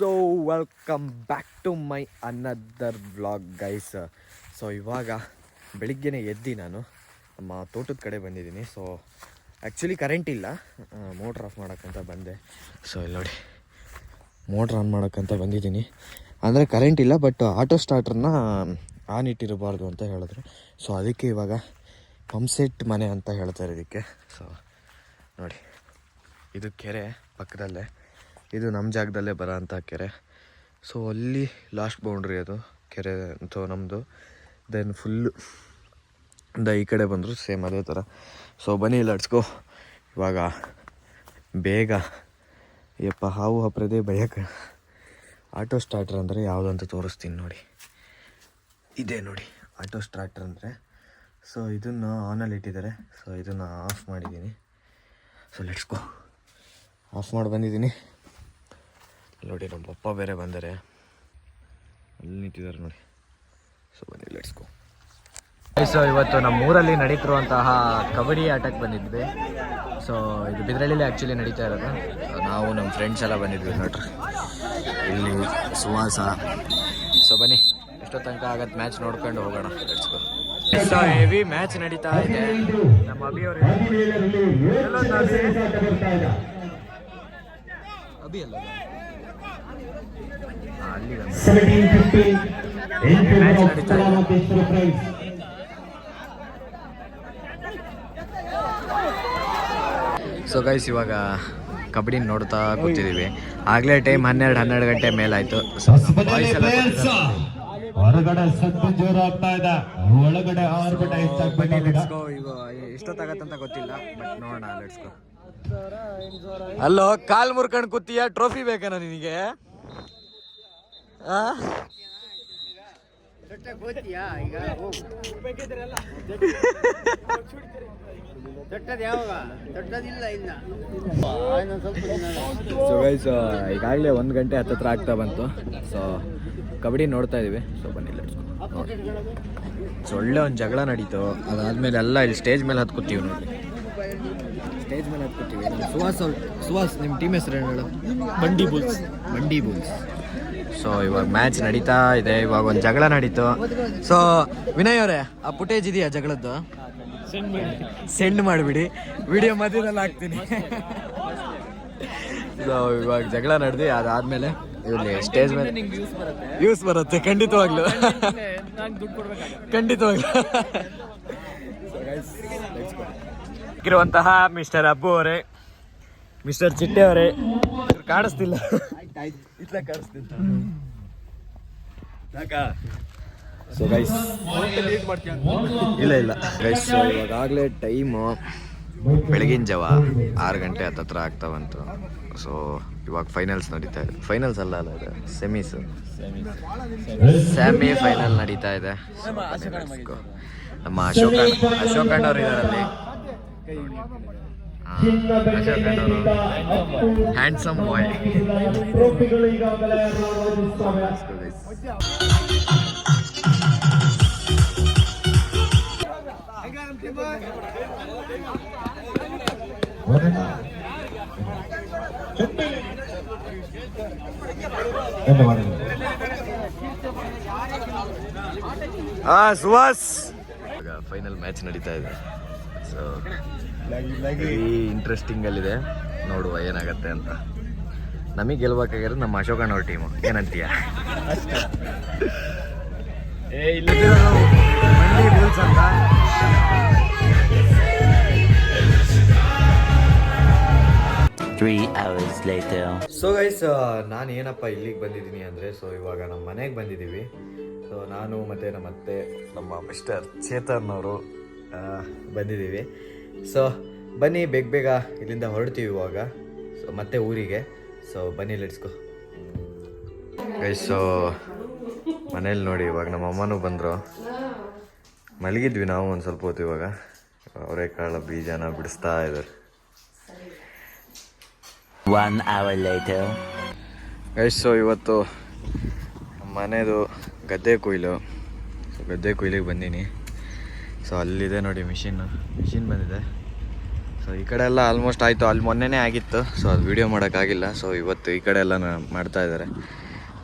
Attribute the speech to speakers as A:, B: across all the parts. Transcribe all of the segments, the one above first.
A: So welcome back to my another vlog guys. So ಇವಾಗ ಬೆಳಿಗ್ಗೆನೇ ಎದ್ದು ನಾನು ನಮ್ಮ ತೋಟದ ಕಡೆ ಬಂದಿದ್ದೀನಿ. ಸೊ ಆ್ಯಕ್ಚುಲಿ ಕರೆಂಟ್ ಇಲ್ಲ, ಮೋಟ್ರ್ ಆಫ್ ಮಾಡೋಕ್ಕಂತ ಬಂದೆ. ಸೊ ಇಲ್ಲಿ ನೋಡಿ, ಮೋಟ್ರ್ ಆನ್ ಮಾಡೋಕ್ಕಂತ ಬಂದಿದ್ದೀನಿ. ಅಂದರೆ ಕರೆಂಟ್ ಇಲ್ಲ, ಬಟ್ ಆಟೋ ಸ್ಟಾರ್ಟ್ರನ್ನ ಆನ್ ಇಟ್ಟಿರಬಾರ್ದು ಅಂತ ಹೇಳಿದ್ರು. ಸೊ ಅದಕ್ಕೆ ಇವಾಗ ಪಂಪ್ಸೆಟ್ ಮನೆ ಅಂತ ಹೇಳ್ತಾರೆ ಇದಕ್ಕೆ. ಸೊ ನೋಡಿ, ಇದು ಕೆರೆ ಪಕ್ಕದಲ್ಲೇ, ಇದು ನಮ್ಮ ಜಾಗದಲ್ಲೇ ಬರೋ ಅಂಥ ಕೆರೆ. ಸೊ ಅಲ್ಲಿ ಲಾಸ್ಟ್ ಬೌಂಡ್ರಿ ಅದು ಕೆರೆ ಅಂತೂ ನಮ್ಮದು. ದೆನ್ ಫುಲ್ಲು ಈ ಕಡೆ ಬಂದರು ಸೇಮ್ ಅದೇ ಥರ. ಸೊ ಬನ್ನಿ ಲಟ್ಸ್ಕೋ. ಇವಾಗ ಬೇಗ ಯಪ್ಪ ಹಾವು ಹಪ್ರದೇ ಭಯಕ್ಕೆ ಆಟೋ ಸ್ಟಾರ್ಟರ್ ಅಂದರೆ ಯಾವುದು ಅಂತ ತೋರಿಸ್ತೀನಿ ನೋಡಿ. ಇದೇ ನೋಡಿ ಆಟೋ ಸ್ಟಾರ್ಟರ್ ಅಂದರೆ. ಸೊ ಇದನ್ನು ಆನಲ್ಲಿ ಇಟ್ಟಿದ್ದಾರೆ. ಸೊ ಇದನ್ನು ಆಫ್ ಮಾಡಿದ್ದೀನಿ. ಸೊ ಲೆಟ್ಸ್ಕೋ, ಆಫ್ ಮಾಡಿ ಬಂದಿದ್ದೀನಿ ನೋಡಿ. ನಮ್ಮ ಪಪ್ಪ ಬೇರೆ ಬಂದರೆ ಅಲ್ಲಿ ನಿಂತಿದ್ದಾರೆ ನೋಡಿ. ಸೊ ಬನ್ನಿ ಲೆಟ್ಸ್ಕೋ. ಸೊ ಇವತ್ತು ನಮ್ಮ ಊರಲ್ಲಿ ನಡೀತಿರುವಂತಹ ಕಬಡ್ಡಿ ಆಟಕ್ಕೆ ಬಂದಿದ್ವಿ. ಸೊ ಇದು ಬಿದ್ರಳ್ಳಿಲಿ ಆ್ಯಕ್ಚುಲಿ ನಡೀತಾ ಇರೋದು. ನಾವು ನಮ್ಮ ಫ್ರೆಂಡ್ಸ್ ಎಲ್ಲ ಬಂದಿದ್ವಿ ನೋಡ್ರಿ, ಇಲ್ಲಿ ಸುವಾಸ. ಸೊ ಬನ್ನಿ, ಎಷ್ಟೋ ತನಕ ಆಗತ್ತೆ ಮ್ಯಾಚ್ ನೋಡ್ಕೊಂಡು ಹೋಗೋಣ. ಲೆಟ್ಸ್ಕೋ. ಸೊ ಹೆವಿ ಮ್ಯಾಚ್ ನಡೀತಾ ಇದೆ. ನಮ್ಮ ಅಭಿಯವರು ಅಭಿ ಅಲ್ಲ ಅಲ್ಲಿ ಮ್ಯಾಚ್ ನಡೀತಾ ಇದೆ. ಸೊ ಗೈಸ್, ಇವಾಗ ಕಬಡ್ಡಿ ನೋಡ್ತಾ ಕೂತಿದ್ದೀವಿ. ಆಗಲೇ ಟೈಮ್ 12 ಗಂಟೆ ಮೇಲಾಯಿತು. ಸೊ ಬಾಯ್ಸ್ ಎಲ್ಲ
B: ಹೊರಗಡೆ ಸದ್ದು ಜೋರು ಆಗ್ತಾ ಇದೆ, ಒಳಗಡೆ ಆರ್ಬಿಟ
A: ಬನ್ನಿ ಲೆಟ್ಸ್ಕೋ. ಈಗ ಎಷ್ಟೊತ್ತಾಗತ್ತಂತ ಗೊತ್ತಿಲ್ಲ, ಬಟ್ ನೋಡೋಣ. ಲೆಟ್ಸ್ಕೋ. ಅಲ್ಲೋ ಕಾಲ್ ಮುರ್ಕೊಂಡು ಕೂತೀಯ, ಟ್ರೋಫಿ ಬೇಕೇನೋ ನಿನಗೆ? ಸೊ ಗೈಸ್, ಈಗಾಗಲೇ 1 ಗಂಟೆ ಹತ್ತತ್ರ ಆಗ್ತಾ ಬಂತು. ಸೊ ಕಬಡ್ಡಿ ನೋಡ್ತಾ ಇದೀವಿ. ಸೊ ಬನ್ನಿ ಲೆಟ್ಸ್ಕೋ. ಸೊ ಒಳ್ಳೆ ಒಂದು ಜಗಳ ನಡೀತು. ಅದಾದ್ಮೇಲೆ ಎಲ್ಲ ಇಲ್ಲಿ ಸ್ಟೇಜ್ ಮೇಲೆ ಹತ್ಕೊತೀವಿ ನೋಡಿ. ಸ್ಟೇಜ್ ಮೇಲೆ ಹತ್ಕೊತೀವಿ. ಸುಹಾಸ್ ನಿಮ್ಮ ಟೀಮ್ ಹೆಸರು ಏನು ಹೇಳು? ಬಂಡಿ ಬುಲ್ಸ್. ಸೊ ಇವಾಗ ಮ್ಯಾಚ್ ನಡೀತಾ ಇದೆ. ಇವಾಗ ಒಂದು ಜಗಳ ನಡೀತು. ಸೊ ವಿನಯ್ ಅವರೇ, ಆ ಫುಟೇಜ್ ಇದೆಯಾ ಜಗಳದ್ದು? ಸೆಂಡ್ ಮಾಡಿಬಿಡಿ, ವಿಡಿಯೋ ಮಧ್ಯದಲ್ಲಿ ಹಾಕ್ತೀನಿ. ಸೊ ಇವಾಗ ಜಗಳ ನಡೆದು ಅದಾದ್ಮೇಲೆ ಇಲ್ಲಿ ಸ್ಟೇಜ್ ಮೇಲೆ ವ್ಯೂಸ್ ಬರುತ್ತೆ. ಖಂಡಿತವಾಗ್ಲು. ಇರುವಂತಹ ಮಿಸ್ಟರ್ ಅಬ್ಬು ಅವರೇ, ಮಿಸ್ಟರ್ ಚಿಟ್ಟೆ ಅವರೇ, ಕಾಣಿಸ್ತಿಲ್ಲ. ಸೊ ಗೈಸ್, ಇಲ್ಲ ಗೈಸ್, ಇವಾಗಲೇ ಟೈಮು ಬೆಳಗಿನ ಜಾವ 6 ಗಂಟೆ ಹತ್ತತ್ರ ಆಗ್ತಾ ಬಂತು. ಸೊ ಇವಾಗ ಫೈನಲ್ಸ್ ನಡೀತಾ ಇದೆ. ಫೈನಲ್ಸ್ ಅಲ್ಲ ಇದು ಸೆಮಿ ಫೈನಲ್ ನಡೀತಾ ಇದೆ. ನಮ್ಮ ಅಶೋಕಣ್ಣ ಅವರು ಇದರಲ್ಲಿ. ಹ್ಯಾಂಡ್ಸಮ್ ಬಾಯ್. ಸುಹಾಸ್, ಫೈನಲ್ ಮ್ಯಾಚ್ ನಡೀತಾ ಇದೆ. ಸೊ ಇಂಟ್ರೆಸ್ಟಿಂಗ್ ಅಲ್ಲಿದೆ, ನೋಡುವ ಏನಾಗತ್ತೆ ಅಂತ. ನಮಗೆ ಗೆಲ್ಬೇಕಾಗಿರೋದು ನಮ್ಮ ಅಶೋಕಣ್ಣ ಅವ್ರ ಟೀಮು. ಏನಂತೀಯ? ಮಂಡಿ ಬುಲ್ಸ್ ಅಂತ. ಸೊ ಗೈಸ್, ನಾನು ಏನಪ್ಪ ಇಲ್ಲಿಗೆ ಬಂದಿದ್ದೀನಿ ಅಂದರೆ, ಸೊ ಇವಾಗ ನಮ್ಮ ಮನೆಗೆ ಬಂದಿದ್ದೀವಿ. ಸೊ ನಾನು ಮತ್ತು ನಮ್ಮ ಅತ್ತೆ, ನಮ್ಮ ಮಿಸ್ಟರ್ ಚೇತನ್ ಅವರು ಬಂದಿದ್ದೀವಿ. ಸೊ ಬನ್ನಿ ಬೇಗ ಇಲ್ಲಿಂದ ಹೊರಡ್ತೀವಿ ಇವಾಗ. ಸೊ ಮತ್ತೆ ಊರಿಗೆ. ಸೊ ಬನ್ನಿ ಲೆಟ್ಸ್ಕೋ ಗೈಸ್. ಸೊ ಮನೇಲಿ ನೋಡಿ, ಇವಾಗ ನಮ್ಮ ಅಮ್ಮನೂ ಬಂದರು. ಮಲಗಿದ್ವಿ ನಾವು ಒಂದು ಸ್ವಲ್ಪ ಹೊತ್ತು. ಇವಾಗ ಅವರೆಕಾಳು ಬೀಜನ ಬಿಡಿಸ್ತಾ ಇದ್ದಾರೆ.
C: 1 hour later.
A: ಗೈಸ್, ಸೊ ಇವತ್ತು ಮನೆಯದು ಗದ್ದೆ ಕೊಯ್ಲು. ಸೊ ಗದ್ದೆ ಕೊಯ್ಲಿಗೆ ಬಂದೀನಿ. ಸೊ ಅಲ್ಲಿದೆ ನೋಡಿ ಮಿಷಿನ್ ಬಂದಿದೆ. ಸೊ ಈ ಕಡೆ ಎಲ್ಲ ಆಲ್ಮೋಸ್ಟ್ ಆಯಿತು. ಅಲ್ಲಿ ಮೊನ್ನೆನೇ ಆಗಿತ್ತು, ಸೊ ಅದು ವೀಡಿಯೋ ಮಾಡೋಕ್ಕಾಗಿಲ್ಲ. ಸೊ ಇವತ್ತು ಈ ಕಡೆ ಎಲ್ಲ ಮಾಡ್ತಾ ಇದ್ದಾರೆ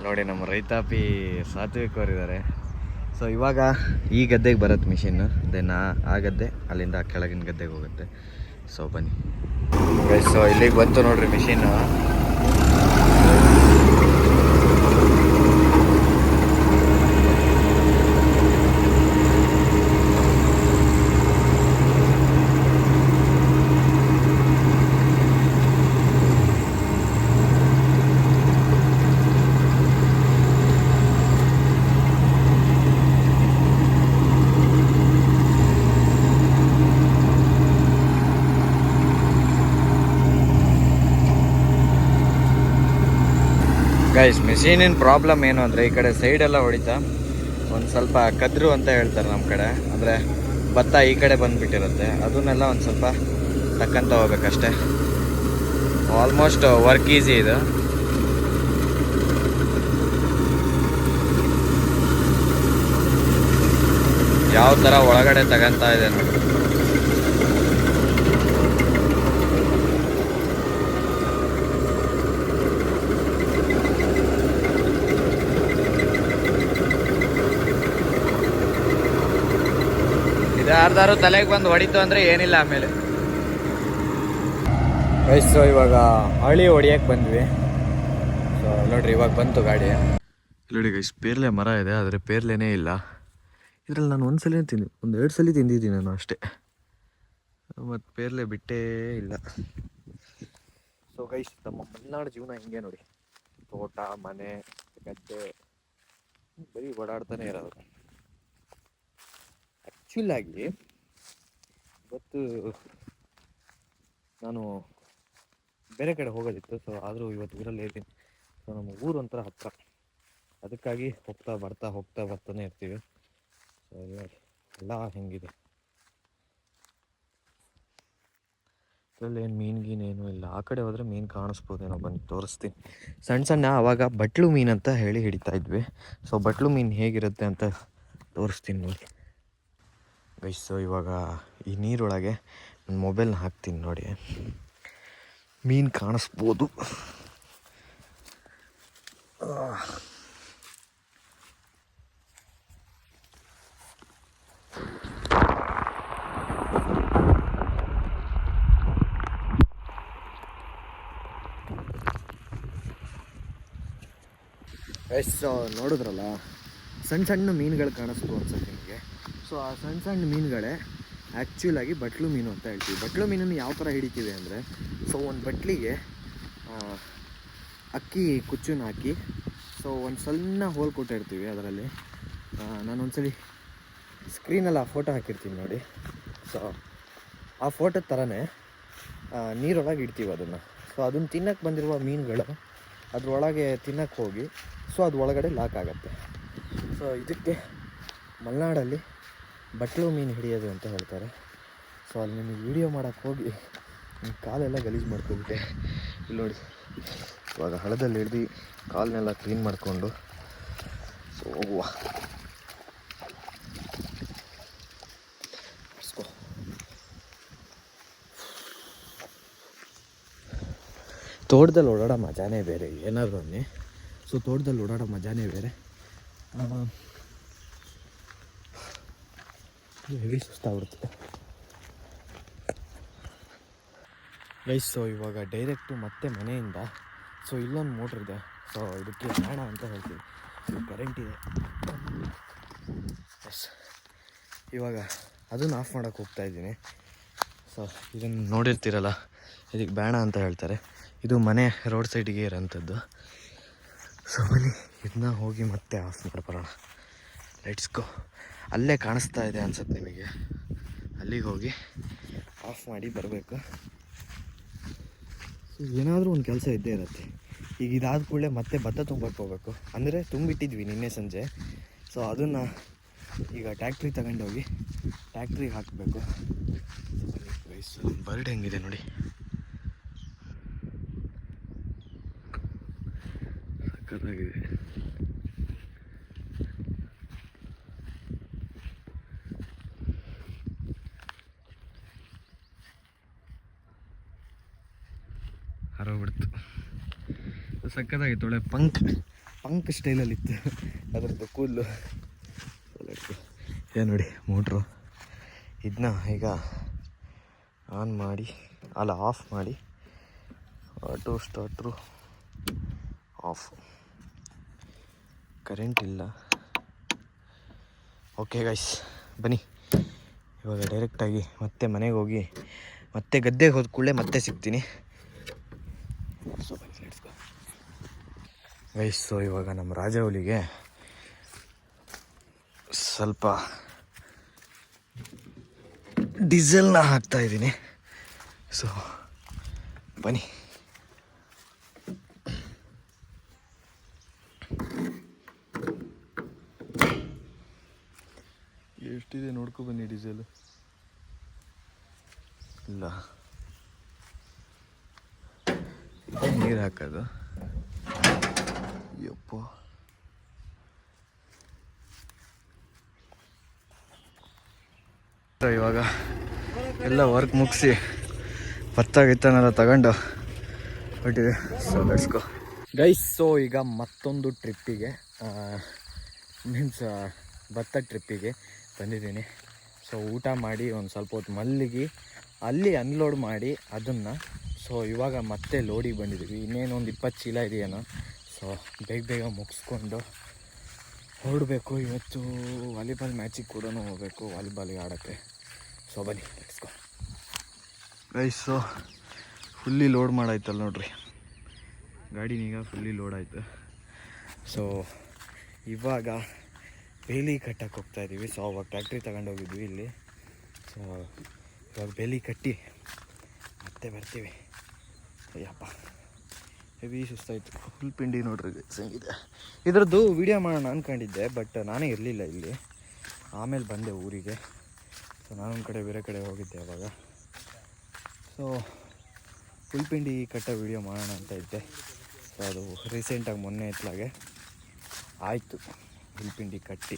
A: ನೋಡಿ. ನಮ್ಮ ರೈತಾಪಿ ಸಾತ್ವಿಕವರಿದ್ದಾರೆ. ಸೊ ಇವಾಗ ಈ ಗದ್ದೆಗೆ ಬರುತ್ತೆ ಮಿಷಿನ್ನು, ದೆನ್ ಆ ಗದ್ದೆ ಅಲ್ಲಿಂದ ಕೆಳಗಿನ ಗದ್ದೆಗೆ ಹೋಗುತ್ತೆ. ಸೊ ಬನ್ನಿ ಗೈಸ್, ಸೊ ಇಲ್ಲಿಗೆ ಬಂತು ನೋಡ್ರಿ ಮಿಷಿನ್ನು. ಗೈಸ್, ಮೆಷೀನಿನ ಪ್ರಾಬ್ಲಮ್ ಏನು ಅಂದರೆ, ಈ ಕಡೆ ಸೈಡೆಲ್ಲ ಹೊಡಿತಾ ಒಂದು ಸ್ವಲ್ಪ ಕದ್ರು ಅಂತ ಹೇಳ್ತಾರೆ ನಮ್ಮ ಕಡೆ, ಅಂದರೆ ಭತ್ತ ಈ ಕಡೆ ಬಂದುಬಿಟ್ಟಿರುತ್ತೆ. ಅದನ್ನೆಲ್ಲ ಒಂದು ಸ್ವಲ್ಪ ತಕ್ಕಂತ ಹೋಗ್ಬೇಕಷ್ಟೆ. ಆಲ್ಮೋಸ್ಟ್ ವರ್ಕ್ ಈಸಿ ಇದು. ಯಾವ ಥರ ಒಳಗಡೆ ತಗೊಂತ ಇದೆ ನೋಡಿ. ಯಾರ್ದಾರು ತಲೆಗೆ ಬಂದು ಹೊಡಿತು ಅಂದರೆ ಏನಿಲ್ಲ ಆಮೇಲೆ. ಸೊ ಇವಾಗ ಹಳಿ ಹೊಡಿಯಕ್ಕೆ ಬಂದ್ವಿ. ಸೊ ನೋಡ್ರಿ, ಇವಾಗ ಬಂತು ಗಾಡಿ. ನೋಡಿ ಗೈಸ್, ಪೇರ್ಲೆ ಮರ ಇದೆ, ಆದರೆ ಪೇರ್ಲೆನೇ ಇಲ್ಲ ಇದರಲ್ಲಿ. ನಾನು ಒಂದ್ಸಲ ಒಂದು 2 ಸಲ ತಿಂದಿದ್ದೀನಿ ನಾನು ಅಷ್ಟೇ, ಮತ್ತು ಪೇರ್ಲೆ ಬಿಟ್ಟೇ ಇಲ್ಲ. ಸೊ ಗೈಸ್, ನಮ್ಮ ಮಲೆನಾಡು ಜೀವನ ಹಿಂಗೆ ನೋಡಿ. ತೋಟ, ಮನೆ, ಗದ್ದೆ, ಬರೀ ಓಡಾಡ್ತಾನೆ ಇರೋದು. ಆ್ಯಕ್ಚುಲಾಗಿ ಇವತ್ತು ನಾನು ಬೇರೆ ಕಡೆ ಹೋಗೋದಿತ್ತು. ಸೊ ಆದರೂ ಇವತ್ತು ಊರಲ್ಲೇ ಇದ್ದೀನಿ. ಸೊ ನಮ್ಮ ಊರು ಒಂಥರ ಹತ್ತಿರ, ಅದಕ್ಕಾಗಿ ಹೋಗ್ತಾ ಬರ್ತಾನೆ ಇರ್ತೀವಿ. ಸೊ ಎಲ್ಲ ಹೆಂಗಿದೆ, ಇದರಲ್ಲಿ ಏನು ಮೀನಿಗೇನೇನು ಇಲ್ಲ. ಆ ಕಡೆ ಹೋದರೆ ಮೀನು ಕಾಣಿಸ್ಬೋದೇನೋ, ಬನ್ನಿ ತೋರಿಸ್ತೀನಿ. ಸಣ್ಣ ಆವಾಗ ಬಟ್ಲು ಮೀನು ಅಂತ ಹೇಳಿ ಹಿಡಿತಾ ಇದ್ವಿ. ಸೊ ಬಟ್ಲು ಮೀನು ಹೇಗಿರುತ್ತೆ ಅಂತ ತೋರಿಸ್ತೀನಿ ನೋಡಿ ಗೈಸ್. ಸೊ ಇವಾಗ ಈ ನೀರೊಳಗೆ ನನ್ನ ಮೊಬೈಲ್ನ ಹಾಕ್ತೀನಿ ನೋಡಿ, ಮೀನು ಕಾಣಿಸ್ಬೋದು. ಗೈಸ್, ನೋಡಿದ್ರಲ್ಲ, ಸಣ್ಣ ಮೀನುಗಳು ಕಾಣಿಸ್ತು ಅನ್ಸುತ್ತೆ ನಿಮಗೆ. ಸೊ ಆ ಸಣ್ಣ ಮೀನುಗಳೇ ಆ್ಯಕ್ಚುಲಾಗಿ ಬಟ್ಲು ಮೀನು ಅಂತ ಹೇಳ್ತೀವಿ. ಬಟ್ಲು ಮೀನನ್ನು ಯಾವ ಥರ ಹಿಡಿತೀವಿ ಅಂದರೆ, ಸೊ ಒಂದು ಬಟ್ಲಿಗೆ ಅಕ್ಕಿ ಕುಚ್ಚನ್ನು ಹಾಕಿ, ಸೊ ಒಂದು ಸಣ್ಣ ಹೋಲ್ ಕೊಟ್ಟಿರ್ತೀವಿ ಅದರಲ್ಲಿ. ನಾನೊಂದ್ಸಲಿ ಸ್ಕ್ರೀನಲ್ಲಿ ಆ ಫೋಟೋ ಹಾಕಿರ್ತೀನಿ ನೋಡಿ. ಸೊ ಆ ಫೋಟೋದ ಥರನೇ ನೀರೊಳಗೆ ಇಡ್ತೀವಿ ಅದನ್ನು. ಸೊ ಅದನ್ನು ತಿನ್ನಕ್ಕೆ ಬಂದಿರುವ ಮೀನುಗಳು ಅದ್ರೊಳಗೆ ತಿನ್ನಕ್ಕೆ ಹೋಗಿ, ಸೊ ಅದು ಒಳಗಡೆ ಲಾಕ್ ಆಗುತ್ತೆ. ಸೊ ಇದಕ್ಕೆ ಮಲೆನಾಡಲ್ಲಿ ಬಟ್ಲು ಮೀನು ಹಿಡಿಯೋದು ಅಂತ ಹೇಳ್ತಾರೆ. ಸೊ ಅಲ್ಲಿ ನಿಮಗೆ ವೀಡಿಯೋ ಮಾಡೋಕ್ಕೆ ಹೋಗಿ ನಿಮ್ಮ ಕಾಲೆಲ್ಲ ಗಲೀಜು ಮಾಡ್ಕೊಬಿಟ್ಟೆ. ಇಲ್ಲಿ ನೋಡಿ, ಇವಾಗ ಹಳದಲ್ಲಿ ಹಿಡ್ದು ಕಾಲನ್ನೆಲ್ಲ ಕ್ಲೀನ್ ಮಾಡಿಕೊಂಡು ಸೊ ಹೋಗುವ. ತೋಟದಲ್ಲಿ ಓಡಾಡೋ ಮಜಾನೇ ಬೇರೆ, ಏನಾದರೂ ಅನ್ನಿ. ಸೊ ತೋಟದಲ್ಲಿ ಓಡಾಡೋ ಮಜಾನೇ ಬೇರೆ. ಹೆವಿ ಸುಸ್ತಾಗ್ಬಿಡುತ್ತೆ ಗೈಸ್. ಸೊ ಇವಾಗ ಡೈರೆಕ್ಟು ಮತ್ತೆ ಮನೆಯಿಂದ, ಸೊ ಇಲ್ಲೊಂದು ಮೋಟ್ರ್ ಇದೆ. ಸೊ ಇದಕ್ಕೆ ಬೇಡ ಅಂತ ಹೇಳ್ತೀವಿ, ಕರೆಂಟ್ ಇದೆ. ಎಸ್, ಇವಾಗ ಅದನ್ನು ಆಫ್ ಮಾಡೋಕ್ಕೆ ಹೋಗ್ತಾಯಿದ್ದೀನಿ. ಸೊ ಇದನ್ನು ನೋಡಿರ್ತೀರಲ್ಲ, ಇದಕ್ಕೆ ಬೇಡ ಅಂತ ಹೇಳ್ತಾರೆ. ಇದು ಮನೆ ರೋಡ್ ಸೈಡಿಗೆ ಇರೋಂಥದ್ದು. ಸೊ ಬನ್ನಿ, ಇದನ್ನ ಹೋಗಿ ಮತ್ತೆ ಆಫ್ ಮಾಡ್ಬರೋಣ. Let's go. ಅಲ್ಲೇ ಕಾಣಿಸ್ತಾ ಇದೆ ಅನ್ಸುತ್ತೆ ನಿಮಗೆ, ಅಲ್ಲಿಗೆ ಹೋಗಿ ಆಫ್ ಮಾಡಿ ಬರಬೇಕು. ಸೊ ಏನಾದರೂ ಒಂದು ಕೆಲಸ ಇದ್ದೇ ಇರುತ್ತೆ. ಈಗ ಇದಾದ ಕೂಡಲೇ ಮತ್ತೆ ಭತ್ತ ತುಂಬಕ್ಕೆ ಹೋಗ್ಬೇಕು. ಅಂದರೆ ತುಂಬಿಟ್ಟಿದ್ವಿ ನಿನ್ನೆ ಸಂಜೆ. ಸೊ ಅದನ್ನು ಈಗ ಟ್ಯಾಕ್ಟ್ರಿ ತಗೊಂಡೋಗಿ ಟ್ಯಾಕ್ಟ್ರಿಗೆ ಹಾಕಬೇಕು. ಬರ್ಡ್ ಹೆಂಗಿದೆ ನೋಡಿ, ಸಕ್ಕತ್ತಾಗಿದೆ. ಹೊರಟೋಗ್ಬಿಡ್ತು. ಸಕ್ಕತ್ತಾಗಿತ್ತು, ಒಳ್ಳೆ ಪಂಕ್ ಸ್ಟೈಲಲ್ಲಿತ್ತು ಅದರದ್ದು ಕೂದಲು. ಏನು ನೋಡಿ ಮೋಟ್ರು, ಇದನ್ನ ಈಗ ಆಫ್ ಮಾಡಿ ಆಟೋ ಸ್ಟಾರ್ಟ್ರು ಆಫ್. ಕರೆಂಟ್ ಇಲ್ಲ. ಓಕೆ ಗೈಸ್, ಬನ್ನಿ ಇವಾಗ ಡೈರೆಕ್ಟಾಗಿ ಮತ್ತೆ ಮನೆಗೆ ಹೋಗಿ ಮತ್ತೆ ಗದ್ದೆಗೆ ಹೋದ ಕೂಡಲೇ ಮತ್ತೆ ಸಿಗ್ತೀನಿ. ಗೈಸ್, ಸೊ ಇವಾಗ ನಮ್ಮ ರಾಜವಲಿಗೆ ಸ್ವಲ್ಪ ಡೀಸೆಲ್ನ ಹಾಕ್ತಾಯಿದ್ದೀನಿ. ಸೊ ಬನ್ನಿ. ಎಷ್ಟಿದೆ ನೋಡ್ಕೊ ಬನ್ನಿ ಡೀಸೆಲ್. ಇಲ್ಲ ನೀರು ಹಾಕೋದು. ಯಪ್ಪ, ಇವಾಗ ಎಲ್ಲ ವರ್ಕ್ ಮುಗಿಸಿ ಭತ್ತ ತಗೊಂಡು ಹೊಟ್ಟಿದೆ. So let's go guys. So ಈಗ ಮತ್ತೊಂದು ಟ್ರಿಪ್ಪಿಗೆ ಭತ್ತ ಟ್ರಿಪ್ಪಿಗೆ ಬಂದಿದ್ದೀನಿ. ಸೊ ಊಟ ಮಾಡಿ ಒಂದು ಸ್ವಲ್ಪ ಹೊತ್ತು ಮಲ್ಲಿಗೆ ಅಲ್ಲಿ ಅನ್ಲೋಡ್ ಮಾಡಿ ಅದನ್ನು. ಸೊ ಇವಾಗ ಮತ್ತೆ ಲೋಡಿಗೆ ಬಂದಿದ್ದೀವಿ. ಇನ್ನೇನು ಒಂದು 20 ಚೀಲ ಇದೆಯೇನೋ. ಸೊ ಬೇಗ ಮುಗಿಸ್ಕೊಂಡು ಹೊರಡಬೇಕು. ಇವತ್ತು ವಾಲಿಬಾಲ್ ಮ್ಯಾಚಿಗೆ ಕೂಡ ಹೋಗಬೇಕು, ವಾಲಿಬಾಲಿಗೆ ಆಡೋಕ್ಕೆ. ಸೊ ಬನ್ನಿ let's go guys. So fully load ಮಾಡಾಯ್ತಲ್ಲ ನೋಡ್ರಿ, ಗಾಡಿನೀಗ ಫುಲ್ಲಿ ಲೋಡ್ ಆಯಿತು. ಸೊ ಇವಾಗ ಬೇಲಿ ಕಟ್ಟಕ್ಕೆ ಹೋಗ್ತಾಯಿದ್ದೀವಿ. ಸೊ ಅವಾಗ ಟ್ಯಾಕ್ಟ್ರಿ ತಗೊಂಡೋಗಿದ್ವಿ ಇಲ್ಲಿ. ಸೊ ಇವಾಗ ಬೇಲಿ ಕಟ್ಟಿ ಮತ್ತೆ ಬರ್ತೀವಿ. ಅಯ್ಯಪ್ಪ, ಹೆವಿ ಸುಸ್ತಾಯಿತು. ಫುಲ್ ಪಿಂಡಿ ನೋಡ್ರಿ ಸಂಗಿದೆ. ಇದರದ್ದು ವಿಡಿಯೋ ಮಾಡೋಣ ಅಂದ್ಕೊಂಡಿದ್ದೆ, ಬಟ್ ನಾನೇ ಇರಲಿಲ್ಲ ಇಲ್ಲಿ. ಆಮೇಲೆ ಬಂದೆ ಊರಿಗೆ. ಸೊ ನಾನೊಂದು ಕಡೆ ಬೇರೆ ಕಡೆ ಹೋಗಿದ್ದೆ ಅವಾಗ. ಸೊ ಫುಲ್ ಪಿಂಡಿ ಕಟ್ಟೋ ವಿಡಿಯೋ ಮಾಡೋಣ ಅಂತ ಇದ್ದೆ. ಸೊ ಅದು ರೀಸೆಂಟಾಗಿ ಮೊನ್ನೆ ಇತ್ತಲಾಗೆ ಆಯಿತು ಫುಲ್ ಪಿಂಡಿ ಕಟ್ಟಿ.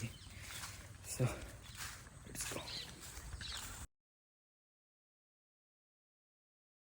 A: ಸೊ